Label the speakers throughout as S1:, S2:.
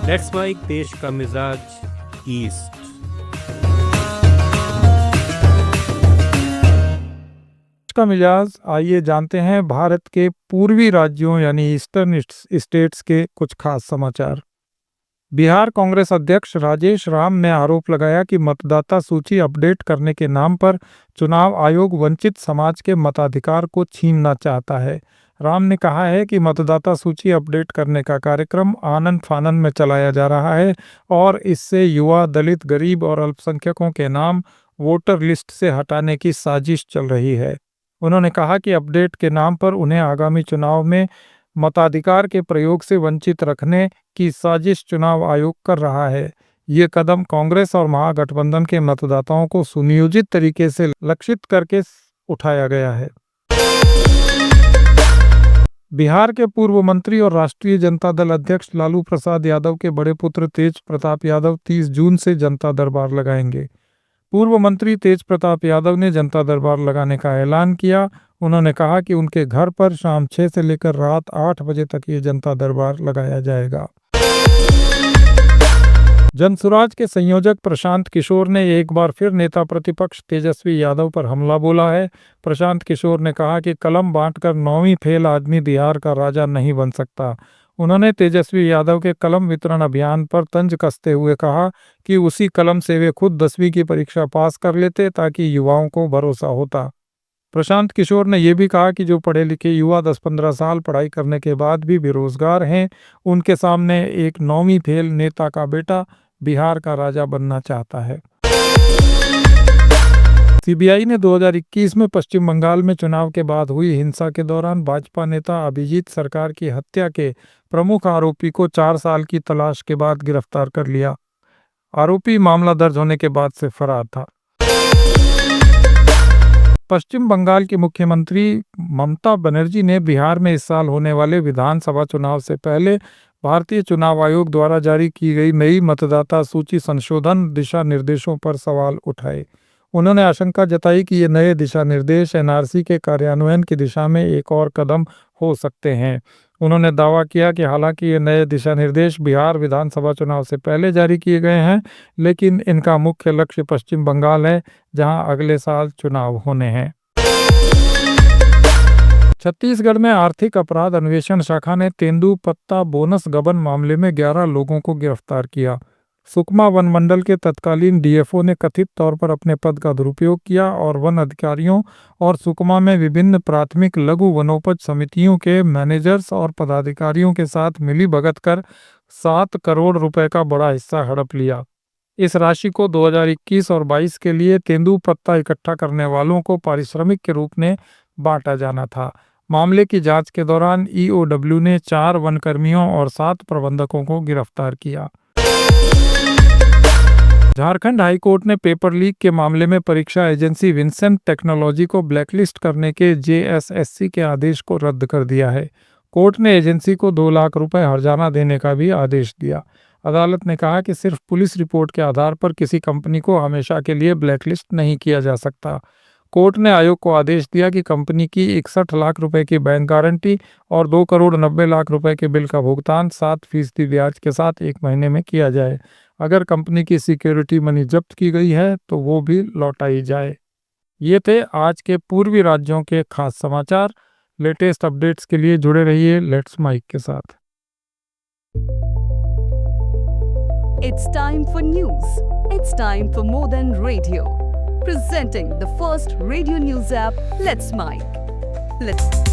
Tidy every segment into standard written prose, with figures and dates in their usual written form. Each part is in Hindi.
S1: लेट्स माइक देश का मिजाज ईस्ट।
S2: का मिजाज, आइए जानते हैं भारत के पूर्वी राज्यों यानी ईस्टर्न स्टेट्स के कुछ खास समाचार। बिहार कांग्रेस अध्यक्ष राजेश राम ने आरोप लगाया कि मतदाता सूची अपडेट करने के नाम पर चुनाव आयोग वंचित समाज के मताधिकार को छीनना चाहता है। राम ने कहा है कि मतदाता सूची अपडेट करने का कार्यक्रम आनन फानन में चलाया जा रहा है और इससे युवा, दलित, गरीब और अल्पसंख्यकों के नाम वोटर लिस्ट से हटाने की साजिश चल रही है। उन्होंने कहा कि अपडेट के नाम पर उन्हें आगामी चुनाव में मताधिकार के प्रयोग से वंचित रखने की साजिश चुनाव आयोग कर रहा है। ये कदम कांग्रेस और महागठबंधन के मतदाताओं को सुनियोजित तरीके से लक्षित करके उठाया गया है। बिहार के पूर्व मंत्री और राष्ट्रीय जनता दल अध्यक्ष लालू प्रसाद यादव के बड़े पुत्र तेज प्रताप यादव 30 जून से जनता दरबार लगाएंगे। पूर्व मंत्री तेज प्रताप यादव ने जनता दरबार लगाने का ऐलान किया। उन्होंने कहा कि उनके घर पर शाम 6 से लेकर रात 8 बजे तक ये जनता दरबार लगाया जाएगा। जनसुराज के संयोजक प्रशांत किशोर ने एक बार फिर नेता प्रतिपक्ष तेजस्वी यादव पर हमला बोला है। प्रशांत किशोर ने कहा कि कलम बांटकर 9वीं फेल आदमी बिहार का राजा नहीं बन सकता। उन्होंने तेजस्वी यादव के कलम वितरण अभियान पर तंज कसते हुए कहा कि उसी कलम से वे खुद 10वीं की परीक्षा पास कर लेते ताकि युवाओं को भरोसा होता। प्रशांत किशोर ने यह भी कहा कि जो पढ़े लिखे युवा 10-15 साल पढ़ाई करने के बाद भी बेरोजगार हैं, उनके सामने एक 9वीं फेल नेता का बेटा बिहार का राजा बनना चाहता है। सीबीआई ने 2021 में पश्चिम बंगाल में चुनाव के बाद हुई हिंसा के दौरान भाजपा नेता अभिजीत सरकार की हत्या के प्रमुख आरोपी को 4 साल की तलाश के बाद गिरफ्तार कर लिया। आरोपी मामला दर्ज होने के बाद से फरार था। पश्चिम बंगाल की मुख्यमंत्री ममता बनर्जी ने बिहार में इस साल होने वाले विधानसभा चुनाव से पहले भारतीय चुनाव आयोग द्वारा जारी की गई नई मतदाता सूची संशोधन दिशा निर्देशों पर सवाल उठाए। उन्होंने आशंका जताई कि ये नए दिशा निर्देश एनआरसी के कार्यान्वयन की दिशा में एक और कदम हो सकते हैं। उन्होंने दावा किया कि हालांकि ये नए दिशा निर्देश बिहार विधानसभा चुनाव से पहले जारी किए गए हैं, लेकिन इनका मुख्य लक्ष्य पश्चिम बंगाल है, जहां अगले साल चुनाव होने हैं। छत्तीसगढ़ में आर्थिक अपराध अन्वेषण शाखा ने तेंदूपत्ता बोनस गबन मामले में 11 लोगों को गिरफ्तार किया। सुकमा वन मंडल के तत्कालीन डीएफओ ने कथित तौर पर अपने पद का दुरुपयोग किया और वन अधिकारियों और सुकमा में विभिन्न प्राथमिक लघु वनोपज समितियों के मैनेजर्स और पदाधिकारियों के साथ मिलीभगत कर 7 करोड़ रुपए का बड़ा हिस्सा हड़प लिया। इस राशि को 2021 और 22 के लिए तेंदूपत्ता इकट्ठा करने वालों को पारिश्रमिक के रूप में बांटा जाना था। मामले की जांच के दौरान ईओडब्ल्यू ने 4 वनकर्मियों और 7 प्रबंधकों को गिरफ्तार किया। झारखंड हाईकोर्ट ने पेपर लीक के मामले में परीक्षा एजेंसी विंसेंट टेक्नोलॉजी को ब्लैकलिस्ट करने के जेएसएससी के आदेश को रद्द कर दिया है। कोर्ट ने एजेंसी को 2 लाख रुपए हर्जाना देने का भी आदेश दिया। अदालत ने कहा कि सिर्फ पुलिस रिपोर्ट के आधार पर किसी कंपनी को हमेशा के लिए ब्लैकलिस्ट नहीं किया जा सकता। कोर्ट ने आयोग को आदेश दिया कि कंपनी की 61 लाख रुपए की बैंक गारंटी और 2 करोड़ 90 लाख रुपए के बिल का भुगतान 7% ब्याज के साथ 1 महीने में किया जाए। अगर कंपनी की सिक्योरिटी मनी जब्त की गई है तो वो भी लौटाई जाए। ये थे आज के पूर्वी राज्यों के खास समाचार। लेटेस्ट अपडेट्स के लिए जुड़े रहिए लेट्स माइक के साथ।
S3: It's time for news. It's time for more than radio. Presenting the first radio news app, Let's Mike. Let's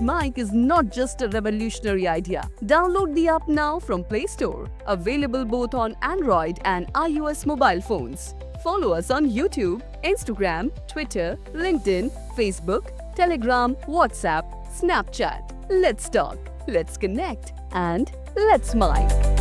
S3: Mic is not just a revolutionary idea. Download the app now from Play Store. Available both on Android and iOS mobile phones. Follow us on YouTube, Instagram, Twitter, LinkedIn, Facebook, Telegram, WhatsApp, Snapchat. Let's talk, let's connect, and let's Mic.